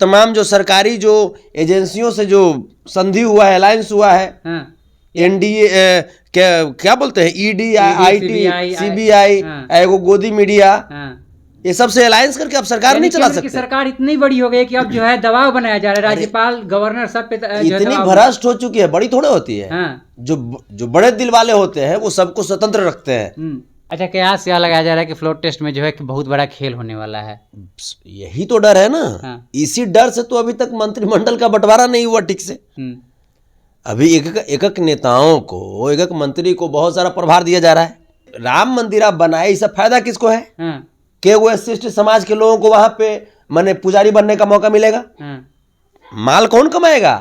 तमाम जो सरकारी जो एजेंसियों से जो संधि हुआ है, अलायंस हुआ है, एनडीए क्या बोलते हैं, ईडी, आईटी, सीबीआई, एगो गोदी मीडिया, ये सबसे अलायंस करके अब सरकार नहीं चला सकते। सरकार इतनी बड़ी हो गई कि अब जो है दबाव बनाया जा रहा है, राज्यपाल गवर्नर सब पे इतनी भ्रष्ट हो चुकी है, बड़ी थोड़े होती है। जो बड़े दिल वाले होते हैं वो सबको स्वतंत्र रखते हैं। अच्छा, कयास यह लगाया जा रहा है कि फ्लोर टेस्ट में जो है कि बहुत बड़ा खेल होने वाला है। यही तो डर है ना। इसी डर से तो अभी तक मंत्रिमंडल का बंटवारा नहीं हुआ ठीक से। अभी एक नेताओं को, एक मंत्री को बहुत सारा प्रभार दिया जा रहा है। राम मंदिर आप बनाए, इससे फायदा किसको है? कि वो एससी समाज के लोगों को वहां पे माने पुजारी बनने का मौका मिलेगा। माल कौन कमाएगा?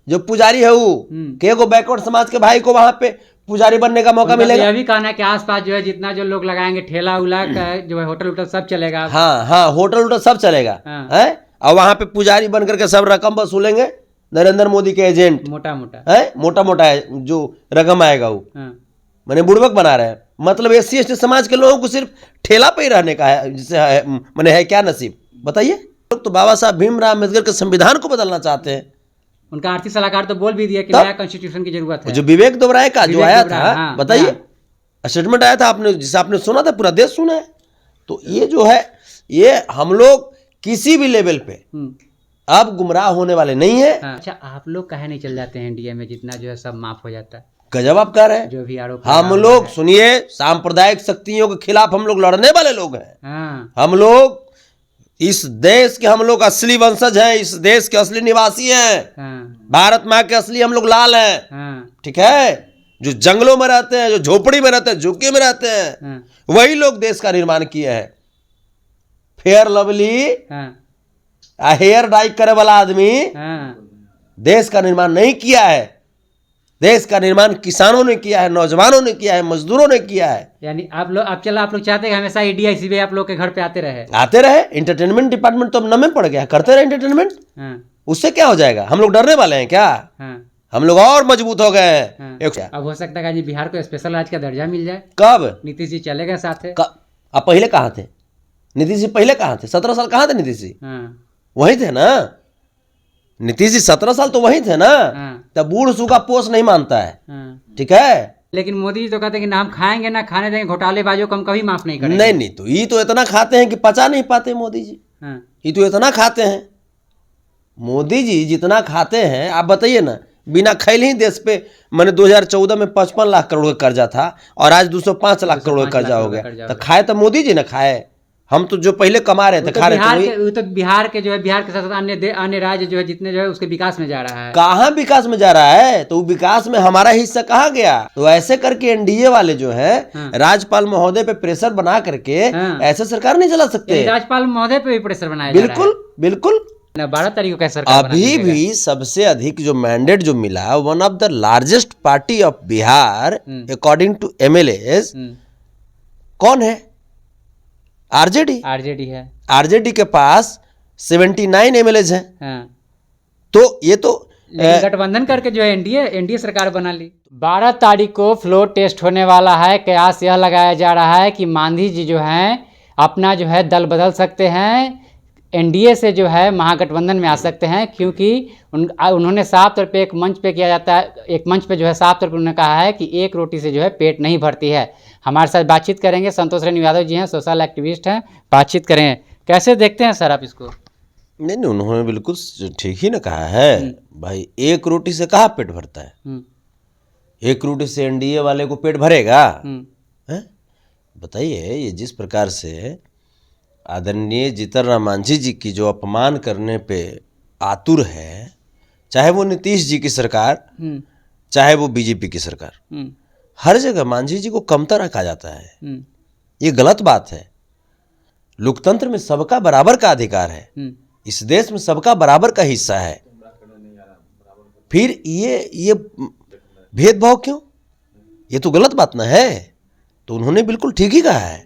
जो पुजारी है वो। के वो बैकवर्ड समाज के भाई को वहां पे पुजारी बनने का मौका मिलेगा। यह भी कहना है कि आसपास जो है जितना जो लोग लगाएंगे ठेला उला जो है होटल उटल सब चलेगा। हाँ, होटल उटल सब चलेगा है। और वहां पे पुजारी बन करके सब रकम वसूलेंगे। नरेंद्र मोदी के एजेंट मोटा है जो रकम आएगा वो मैंने बुड़बक बना रहे हैं। मतलब एससी एसटी समाज के लोगों को सिर्फ ठेला पे ही रहने का है, जिससे मैंने है क्या नसीब बताइए। लोग तो बाबा साहब भीमराव अम्बेडकर के संविधान को बदलना चाहते हैं। उनका आर्थिक सलाहकार तो बोल भी दिया कि नया कॉन्स्टिट्यूशन की जरूरत है। जो विवेक दोबराय का जो आया था, बताइए स्टेटमेंट आया था, आपने जिसे आपने सुना था, पूरा देश सुना है। तो ये जो है, ये हम लोग किसी भी लेवल पे अब गुमराह होने वाले नहीं है। अच्छा, आप लोग काहे नहीं चल जाते हैं एनडीए में, जितना जो है सब माफ हो जाता है? गजब आप कह रहे हैं। जो भी आरोप हम लोग सुनिए, सांप्रदायिक शक्तियों के खिलाफ हम लोग लड़ने वाले लोग हैं। हम लोग इस देश के, हम लोग असली वंशज हैं, इस देश के असली निवासी हैं। भारत माँ के असली हम लोग लाल हैं। ठीक है, जो जंगलों में रहते हैं, जो झोपड़ी में रहते हैं, झुग्गी में रहते हैं, वही लोग देश का निर्माण किए हैं। फेयर लवली हेयर डाई करे वाला आदमी देश का निर्माण नहीं किया है। देश का निर्माण किसानों ने किया है, नौजवानों ने किया है, मजदूरों ने किया है। यानी आप लोग चाहते हैं हमेशा ईडी सीबीआई आप लोग के घर पे आते रहे। एंटरटेनमेंट डिपार्टमेंट तो नमे पड़ गया, करते रहे एंटरटेनमेंट। उससे क्या हो जाएगा? हम लोग डरने वाले हैं क्या? हम लोग और मजबूत हो गए हैं। अब हो सकता है कि बिहार को स्पेशल राज्य का दर्जा मिल जाए। कब? नीतीश जी चले गए साथ। अब पहले कहाँ थे नीतीश जी? पहले कहाँ थे? 17 साल कहाँ थे नीतीश जी? वही थे ना नीतीश जी, 17 साल तो वही थे ना। तब बूढ़ सूखा पोष नहीं मानता है। ठीक है, लेकिन मोदी जी तो कहते हैं कि ना हम खाएंगे ना खाने देंगे, घोटालेबाजों को हम कभी माफ नहीं करेंगे। नहीं, तो ये तो इतना खाते हैं कि पचा नहीं पाते मोदी जी। ये तो इतना खाते हैं मोदी जी, जितना खाते हैं आप बताइए ना। बिना खैल ही देश पे मैंने 2014 में 55 लाख करोड़ का कर्जा था और आज 205 लाख करोड़ का कर्जा हो गया। तो खाए तो मोदी जी ना खाए, हम तो जो पहले कमा रहे थे खा रहे थे। तो बिहार के जो है, बिहार के साथ अन्य राज्य जो है जितने जो है उसके विकास में जा रहा है। कहाँ विकास में जा रहा है? तो विकास में हमारा हिस्सा कहाँ गया? तो ऐसे करके एनडीए वाले जो है राज्यपाल महोदय पे प्रेशर बना करके ऐसे सरकार नहीं चला सकते। राज्यपाल महोदय पे भी प्रेशर बनाया बिल्कुल 12 तारीख को कैसे सरकार अभी भी सबसे अधिक जो मैंडेट जो मिला, one of the largest party of Bihar according to MLAs कौन है? आरजेडी है। आरजेडी के पास 79 एमएलएज हैं। तो ये तो गठबंधन करके जो है एनडीए सरकार बना ली। 12 तारीख को फ्लोर टेस्ट होने वाला है। कयास यह लगाया जा रहा है कि मांझी जी जो हैं अपना जो है दल बदल सकते हैं, एनडीए से जो है महागठबंधन में आ सकते हैं, क्योंकि उन्होंने साफ तौर पे एक मंच पे जो है साफ तौर पे उन्होंने कहा है कि एक रोटी से जो है पेट नहीं भरती है। हमारे साथ बातचीत करेंगे संतोष रेणु यादव जी हैं, सोशल एक्टिविस्ट हैं, बातचीत करें। कैसे देखते हैं सर आप इसको? नहीं, उन्होंने बिल्कुल ठीक ही ना कहा है भाई। एक रोटी से कहाँ पेट भरता है? एक रोटी से एनडीए वाले को पेट भरेगा? बताइए। ये जिस प्रकार से आदरणीय जीतन राम मांझी जी की जो अपमान करने पे आतुर है, चाहे वो नीतीश जी की सरकार, चाहे वो बीजेपी की सरकार, हर जगह मांझी जी को कमतर रखा जाता है। ये गलत बात है। लोकतंत्र में सबका बराबर का अधिकार है। इस देश में सबका बराबर का हिस्सा है। फिर ये भेदभाव क्यों? ये तो गलत बात ना है। तो उन्होंने बिल्कुल ठीक ही कहा है।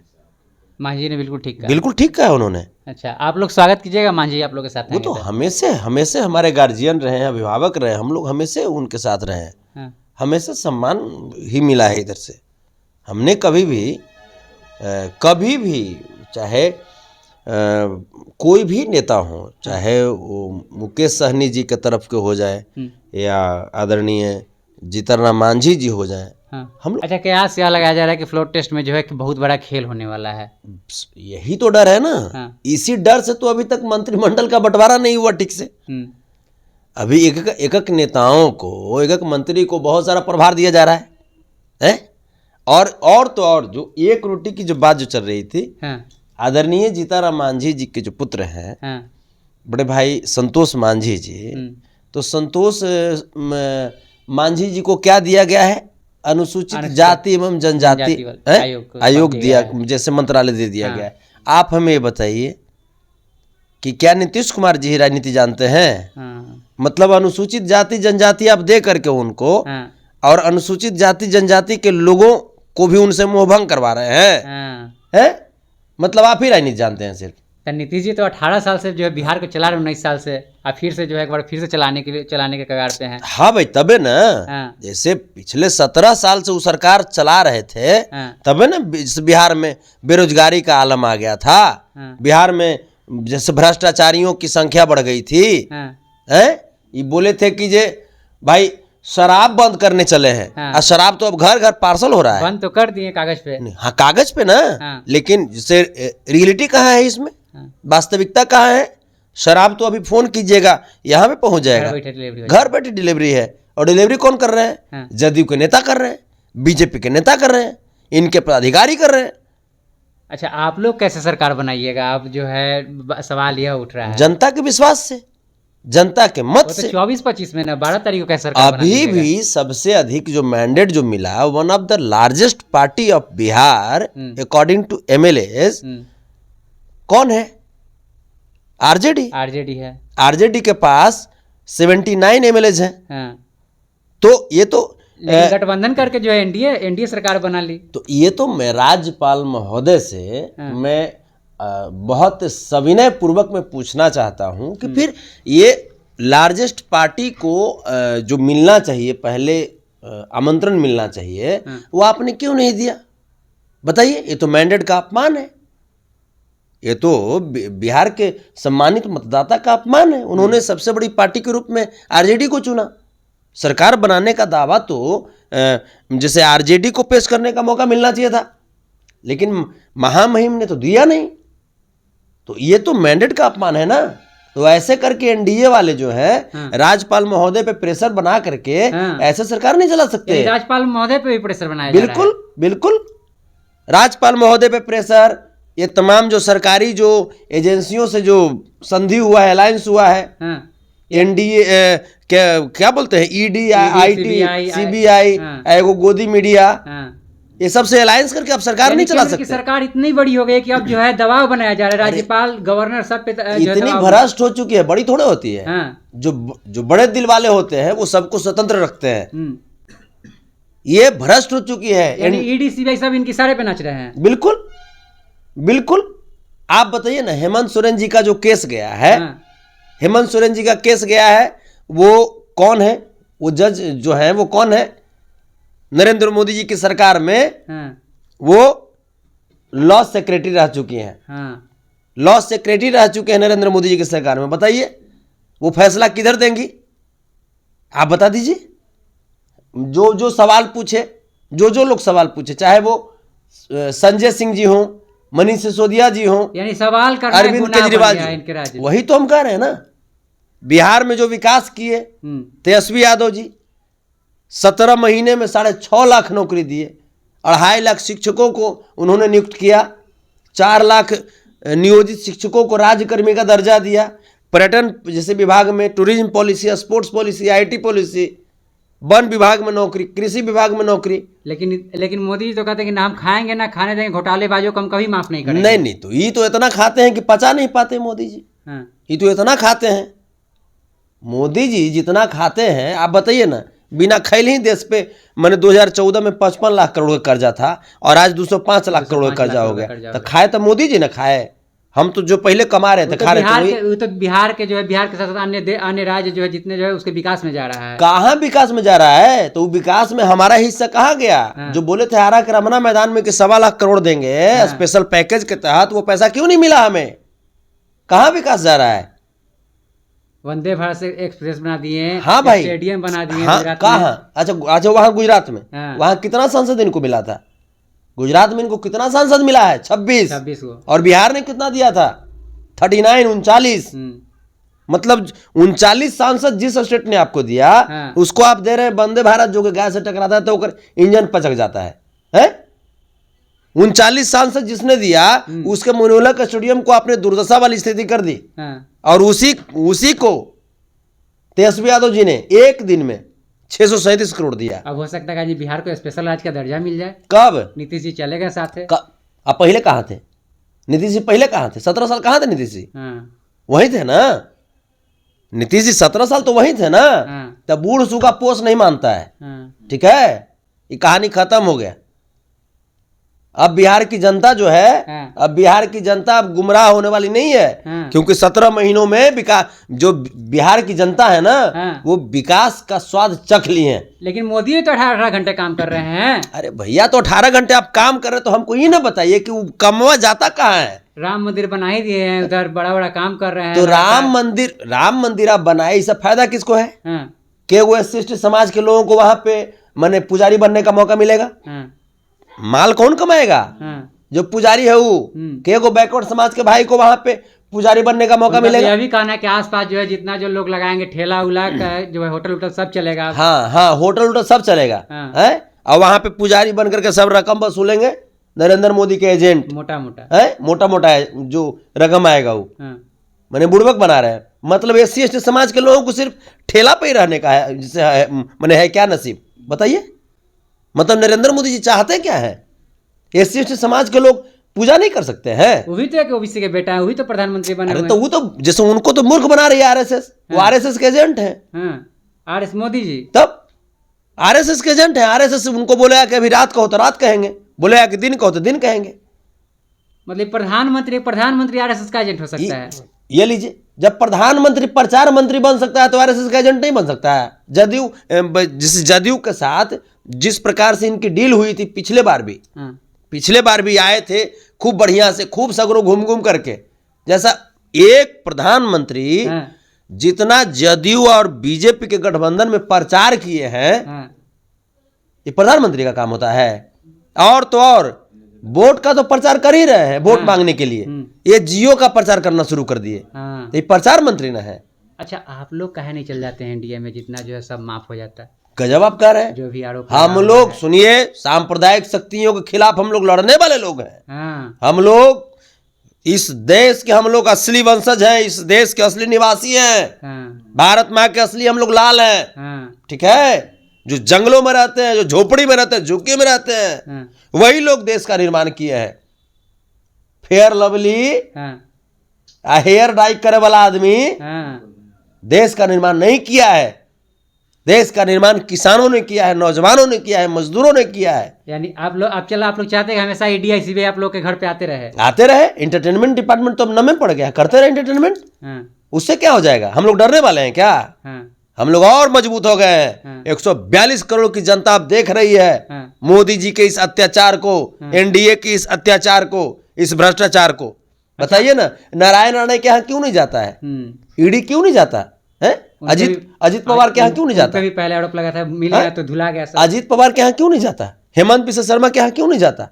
मांझी ने बिल्कुल ठीक कहा उन्होंने। अच्छा, आप लोग स्वागत कीजिएगा मांझी आप लोग के साथ? वो तो हमेशा हमारे गार्जियन रहे हैं, अभिभावक रहे, हम लोग हमेशा उनके साथ रहे हैं। हमेशा सम्मान ही मिला है इधर से। हमने कभी भी चाहे कोई भी नेता हो, चाहे वो मुकेश सहनी जी के तरफ के हो जाए या आदरणीय जीतनराम मांझी जी हो जाए, हम लोग अच्छा कयास यह लगाया जा रहा है कि फ्लोर टेस्ट में जो है कि बहुत बड़ा खेल होने वाला है। यही तो डर है ना, इसी डर से तो अभी तक मंत्रिमंडल का बंटवारा नहीं हुआ ठीक से। अभी एक एक नेताओं को, एक एक मंत्री को बहुत सारा प्रभार दिया जा रहा है? और तो और जो एक रोटी की जो बात जो चल रही थी, आदरणीय जीतनराम मांझी जी के जो पुत्र हैं, बड़े भाई संतोष मांझी जी, तो संतोष मांझी जी को क्या दिया गया है? अनुसूचित जाति एवं जनजाति आयोग दिया, जैसे मंत्रालय दे दिया गया है। आप हमें ये बताइए कि क्या नीतीश कुमार जी ही राजनीति जानते हैं? मतलब अनुसूचित जाति जनजाति आप दे करके उनको, और अनुसूचित जाति जनजाति के लोगों को भी उनसे मोहभंग करवा रहे हैं? मतलब आप ही राजनीति जानते हैं सिर्फ। नीतीश जी तो 18 साल से जो है बिहार को चला रहे, 19 साल से, अब फिर से जो है एक बार फिर से चलाने के कगार पे हैं। हाँ भाई, तबे ना, जैसे पिछले 17 साल से वो सरकार चला रहे थे, तबे ना बिहार में बेरोजगारी का आलम आ गया था, बिहार में जैसे भ्रष्टाचारियों की संख्या बढ़ गई थी। ये बोले थे कि जे भाई शराब बंद करने चले हैं, और शराब तो अब घर घर पार्सल हो रहा है। बंद तो कर दिए कागज पे। हाँ कागज पे ना, लेकिन जैसे रियलिटी कहाँ है इसमें, वास्तविकता कहाँ है? शराब तो अभी फोन कीजिएगा यहाँ पे पहुंच जाएगा, घर बैठे डिलीवरी है। और डिलीवरी कौन कर रहे हैं? जदयू के नेता कर रहे हैं, बीजेपी के नेता कर रहे हैं, इनके पदाधिकारी कर रहे हैं। अच्छा, आप लोग कैसे सरकार बनाइएगा? आप जो है सवाल यह उठ रहा है जनता के विश्वास से, जनता के मत से। 24-25 में ना 12 तारीख को कैसे सरकार अभी भी सबसे अधिक जो मैंडेट जो मिला, one of the largest party of Bihar according to MLAs, कौन है? आरजेडी है। आरजेडी के पास 79 एमएलएज हैं। तो ये तो गठबंधन करके जो है एनडीए सरकार बना ली। तो ये तो मैं राज्यपाल महोदय से मैं बहुत सविनय पूर्वक मैं पूछना चाहता हूं कि फिर ये लार्जेस्ट पार्टी को जो मिलना चाहिए, पहले आमंत्रण मिलना चाहिए, वो आपने क्यों नहीं दिया? बताइए, ये तो मैंडेट का अपमान है, ये तो बिहार के सम्मानित मतदाता का अपमान है। उन्होंने सबसे बड़ी पार्टी के रूप में आरजेडी को चुना। सरकार बनाने का दावा तो जैसे आरजेडी को पेश करने का मौका मिलना चाहिए था, लेकिन महामहिम ने तो दिया नहीं। तो ये तो मैंडेट का अपमान है ना। तो ऐसे करके एनडीए वाले जो है राज्यपाल महोदय पे प्रेशर बना करके ऐसे सरकार नहीं चला सकते। राज्यपाल महोदय पे भी प्रेशर बनाया बिल्कुल बिल्कुल, राज्यपाल महोदय पे प्रेशर, ये तमाम जो सरकारी जो एजेंसियों से जो संधि हुआ है, अलायंस हुआ है, एनडीए क्या बोलते हैं, ईडी, आईटी, सीबीआई, एगो गोदी मीडिया, ये सबसे अलायंस करके अब सरकार नहीं चला सकते। सरकार इतनी बड़ी हो गई कि अब जो है दबाव बनाया जा रहा है, राज्यपाल गवर्नर सब पे इतनी भ्रष्ट हो चुकी है, बड़ी थोड़े होती है। जो बड़े दिल वाले होते हैं वो सबको स्वतंत्र रखते हैं, ये भ्रष्ट हो चुकी है। ईडी सीबीआई सब इनके सारे पे नाच रहे हैं। बिल्कुल बिल्कुल। आप बताइए ना, हेमंत सोरेन जी का जो केस गया है, हेमंत सोरेन जी का केस गया है, वो कौन है? वो जज जो है वो कौन है? नरेंद्र मोदी जी की सरकार में वो लॉ सेक्रेटरी रह चुकी हैं। लॉ सेक्रेटरी रह चुके हैं नरेंद्र मोदी जी की सरकार में। बताइए वो फैसला किधर देंगी? आप बता दीजिए। जो जो सवाल पूछे, जो लोग सवाल पूछे, चाहे वो संजय सिंह जी हों, मनीष सिसोदिया जी हों, यानी सवाल करना अरविंद केजरीवाल जी, वही तो हम कह रहे हैं ना। बिहार में जो विकास किए तेजस्वी यादव जी, 17 महीने में 6.5 लाख नौकरी दिए, 2.5 लाख शिक्षकों को उन्होंने नियुक्त किया, 4 लाख नियोजित शिक्षकों को राज्यकर्मी का दर्जा दिया, पर्यटन जैसे विभाग में tourism policy, sports policy, IT policy, one विभाग में नौकरी, कृषि विभाग में नौकरी। लेकिन मोदी जी तो कहते हैं कि ना हम खाएंगे ना खाने देंगे, घोटालेबाजों को हम कभी माफ नहीं करेंगे। नहीं, तो ये तो इतना खाते हैं कि पचा नहीं पाते मोदी जी। ये तो इतना खाते हैं मोदी जी, जितना खाते हैं। आप बताइए ना, बिना खैल ही देश पे मैंने 2014 में 55 लाख करोड़ का कर्जा था और आज 205 लाख करोड़ का कर्जा हो गया। तो खाए तो मोदी जी ना खाए, हम तो जो पहले कमा रहे थे खा रहे थे। तो बिहार के जो है, बिहार के साथ अन्य राज्य जो है जितने जो है उसके विकास में जा रहा है। कहाँ विकास में जा रहा है? तो विकास में हमारा हिस्सा कहाँ गया? जो बोले थे आरा के रमना मैदान में कि 1.25 लाख करोड़ देंगे स्पेशल पैकेज के तहत, वो पैसा क्यों नहीं मिला हमें? कहाँ विकास जा रहा है? वंदे भारत से एक्सप्रेस बना दिए, हाँ भाई, स्टेडियम बना दिए हाँ गुजरात में। कहाँ? अच्छा वहाँ गुजरात में, हाँ। वहाँ कितना सांसद इनको मिला था? गुजरात में इनको कितना सांसद मिला है? 26 को। और बिहार ने कितना दिया था? 39 39। मतलब 39 सांसद जिस स्टेट ने आपको दिया, हाँ। उसको आप दे रहे हैं वंदे भारत, जो कि गाय से टकराता है तो इंजन पचक जाता है? 39 सांसद जिसने दिया, उसके मोनोलक स्टेडियम को आपने दुर्दशा वाली स्थिति कर दी। और उसी को तेजस्वी यादव जी ने एक दिन में 637 करोड़ दिया। अब हो सकता है कि बिहार को स्पेशल राज्य का दर्जा मिल जाए। कब? नीतीश जी चले गए साथ है। अब पहले कहाँ थे नीतीश जी? पहले कहाँ थे? 17 साल कहाँ थे नीतीश जी? वहीं थे ना नीतीश जी? 17 साल तो वहीं थे ना। तब बूढ़ सूखा पोष नहीं मानता है। ठीक है, ये कहानी खत्म हो गया। अब बिहार की जनता जो है, अब बिहार की जनता अब गुमराह होने वाली नहीं है, क्योंकि 17 महीनों में विकास, जो बिहार की जनता है ना, वो विकास का स्वाद चख ली है। लेकिन मोदी तो 18 घंटे काम कर रहे हैं। अरे भैया, तो 18 घंटे आप काम कर रहे तो हमको ये ना बताइए कि वो कमवा जाता कहाँ है? राम मंदिर बना ही दिए हैं, उधर बड़ा बड़ा काम कर रहे हैं। तो राम मंदिर आप बनाए, इससे फायदा किसको है? कि वो SC/ST समाज के लोगों को वहां पे माने पुजारी बनने का मौका मिलेगा? माल कौन कमाएगा? जो पुजारी है वो। के वो बैकवर्ड समाज के भाई को वहां पे पुजारी बनने का मौका मिलेगा? यह भी कहना है कि आसपास जो है जितना जो लोग लगाएंगे ठेला उला जो है होटल सब चलेगा। हाँ, होटल सब चलेगा है। और वहां पे पुजारी बन करके सब रकम वसूलेंगे, नरेंद्र मोदी के एजेंट। मोटा है जो रकम आएगा वो। मैंने बुड़बक बना रहे हैं। मतलब SC/ST समाज के लोगों को सिर्फ ठेला पे ही रहने का है, जिससे मैंने है क्या नसीब बताइए? मतलब नरेंद्र मोदी जी चाहते क्या है? SC/ST समाज के लोग पूजा नहीं कर सकते हैं? वो भी तो एक OBC के बेटा है, वही तो प्रधानमंत्री बने। अरे तो वो तो जैसे उनको तो मूर्ख बना रही है RSS। वो RSS के एजेंट है। RS मोदी जी तब RSS के एजेंट है। RSS उनको बोलेगा कि अभी रात कहो तो रात कहेंगे, बोलेगा कि दिन कहो तो दिन कहेंगे। मतलब प्रधानमंत्री RSS का एजेंट हो सकता है? ये लीजिए, जब प्रधानमंत्री प्रचार मंत्री बन सकता है तो RSS का एजेंट नहीं बन सकता है। जदयू के साथ जिस प्रकार से इनकी डील हुई थी पिछले बार भी आए थे खूब बढ़िया से, खूब सगरों घूम करके। जैसा एक प्रधानमंत्री जितना जदयू और बीजेपी के गठबंधन में प्रचार किए हैं, ये प्रधानमंत्री का काम होता है। और तो और वोट का तो प्रचार कर ही रहे हैं, वोट मांगने के लिए। ये जियो का प्रचार करना शुरू कर दिए। ये प्रचार मंत्री ना है। अच्छा, आप लोग काहे नहीं चल जाते हैं इंडिया में, जितना जो है सब माफ हो जाता है? गजब आप कह रहे हैं। जो भी आरोप हम लोग सुनिए, सांप्रदायिक शक्तियों के खिलाफ हम लोग लड़ने वाले लोग हैं। हम लोग इस देश के, हम लोग असली वंशज हैं, इस देश के असली निवासी हैं। भारत माँ के असली हम लोग लाल हैं। ठीक है, जो जंगलों में रहते हैं, जो झोपड़ी में रहते हैं, झुग्गी में रहते हैं, वही लोग देश का निर्माण किए हैं। फेयर लवली हेयर डाई करे वाला आदमी देश का निर्माण नहीं किया है। देश का निर्माण किसानों ने किया है, नौजवानों ने किया है, मजदूरों ने किया है। यानी आप लोग चाहते हैं हमेशा ED ICB आप लोग के घर पे आते रहे। एंटरटेनमेंट डिपार्टमेंट तो नमे पड़ गया, करते रहे एंटरटेनमेंट। उससे क्या हो जाएगा? हम लोग डरने वाले हैं क्या? हम लोग और मजबूत हो गए हैं। 142 करोड़ की जनता अब देख रही है मोदी जी के इस अत्याचार को, NDA की इस अत्याचार को, इस भ्रष्टाचार को। बताइए ना, नारायण राणे के यहाँ क्यों नहीं जाता है? ED क्यों नहीं जाता है? अजीत पवार के यहाँ क्यों नहीं जाता? भी पहले आरोप लगा था, मिल गया तो धुला गया। अजीत पवार के यहाँ क्यों नहीं जाता? हेमंत बिश्व शर्मा के यहाँ क्यों नहीं जाता?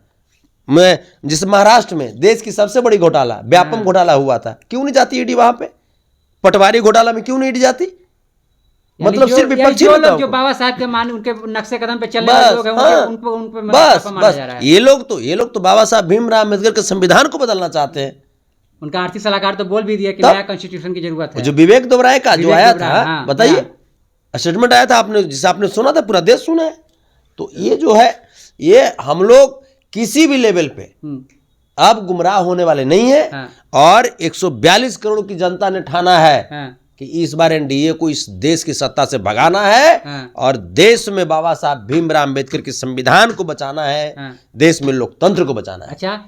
मैं जिस महाराष्ट्र में देश की सबसे बड़ी घोटाला, व्यापम घोटाला हुआ था, क्यों नहीं जाती ED वहां पे? पटवारी घोटाला में क्यों नहीं ED जाती? मतलब सिर्फ विपक्षी लोग जो बाबा साहब के उनके नक्शे कदम पे चलने वाले लोग हैं, उनको बस ये लोग तो बाबा साहब भीमराव अम्बेडकर के संविधान को बदलना चाहते हैं। उनका आर्थिक सलाहकार तो बोल भी दिया कि नया कॉन्स्टिट्यूशन की जरूरत है। जो विवेक दोबराय का जो आया था, बताइए, स्टेटमेंट आया था, आपने जिसे आपने सुना था, पूरा देश सुना है। तो ये जो है, ये हम लोग किसी भी लेवल पे अब गुमराह होने वाले नहीं है। और 142 करोड़ की जनता ने ठाना है कि इस बार NDA को इस देश की सत्ता से भगाना है और देश में बाबा साहब भीमराव अम्बेडकर के संविधान को बचाना है, देश में लोकतंत्र को बचाना है। अच्छा,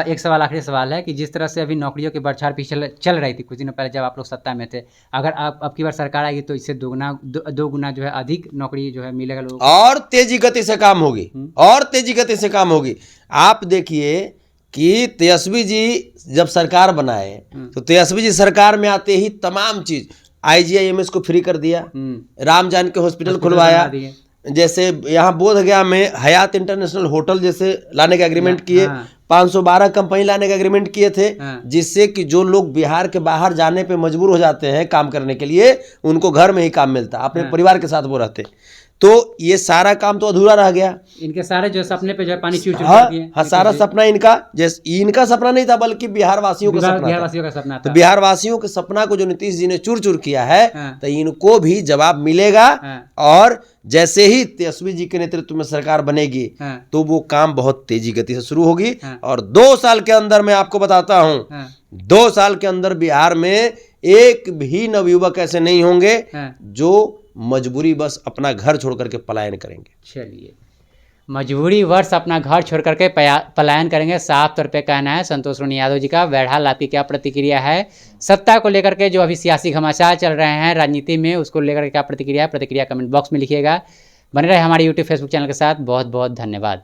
एक सवाल, आखिरी सवाल है कि जिस तरह से अभी नौकरियों की बौछार पीछे चल रही थी कुछ दिनों पहले जब आप लोग सत्ता में थे, अगर आप अब की बार सरकार आएगी तो इससे दो गुना जो है अधिक नौकरी जो है मिलेगा लोगों को। और तेजी गति से काम होगी, और तेजी गति से काम होगी। आप देखिए कि तेजस्वी जी जब सरकार बनाए तो तेजस्वी जी सरकार में आते ही तमाम चीज IGI-MS को फ्री कर दिया, राम जानकी हॉस्पिटल खुलवाया, जैसे यहाँ बोधगया में हयात इंटरनेशनल होटल जैसे लाने का एग्रीमेंट किए, 512 कंपनी लाने का एग्रीमेंट किए थे, जिससे कि जो लोग बिहार के बाहर जाने पे मजबूर हो जाते हैं काम करने के लिए, उनको घर में ही काम मिलता, अपने परिवार के साथ वो रहते। तो ये सारा काम तो अधूरा रह गया। इनके सारे जो सपने पे जो है पानी चूर चूर कर दिए। हाँ, सारा सपना इनका, जैसे इनका सपना नहीं था बल्कि बिहार वासियों का सपना था। तो बिहार वासियों के सपना को जो नीतीश जी ने चूर चूर किया है, तो इनको भी जवाब मिलेगा। और जैसे ही तेजस्वी जी के नेतृत्व में सरकार बनेगी तो वो काम बहुत तेजी गति से शुरू होगी। और 2 साल के अंदर मैं आपको बताता हूं, 2 साल के अंदर बिहार में एक भी नवयुवक ऐसे नहीं होंगे जो मजबूरी बस अपना घर छोड़ करके पलायन करेंगे। चलिए, मजबूरी वर्ष अपना घर छोड़ करके पलायन करेंगे, साफ तौर पे कहना है संतोष रोनी यादव जी का। बहरहाल आपकी क्या प्रतिक्रिया है सत्ता को लेकर के, जो अभी सियासी घमासान चल रहे हैं राजनीति में, उसको लेकर के क्या प्रतिक्रिया है? प्रतिक्रिया कमेंट बॉक्स में लिखिएगा। बने रहे हमारे यूट्यूब फेसबुक चैनल के साथ। बहुत बहुत धन्यवाद।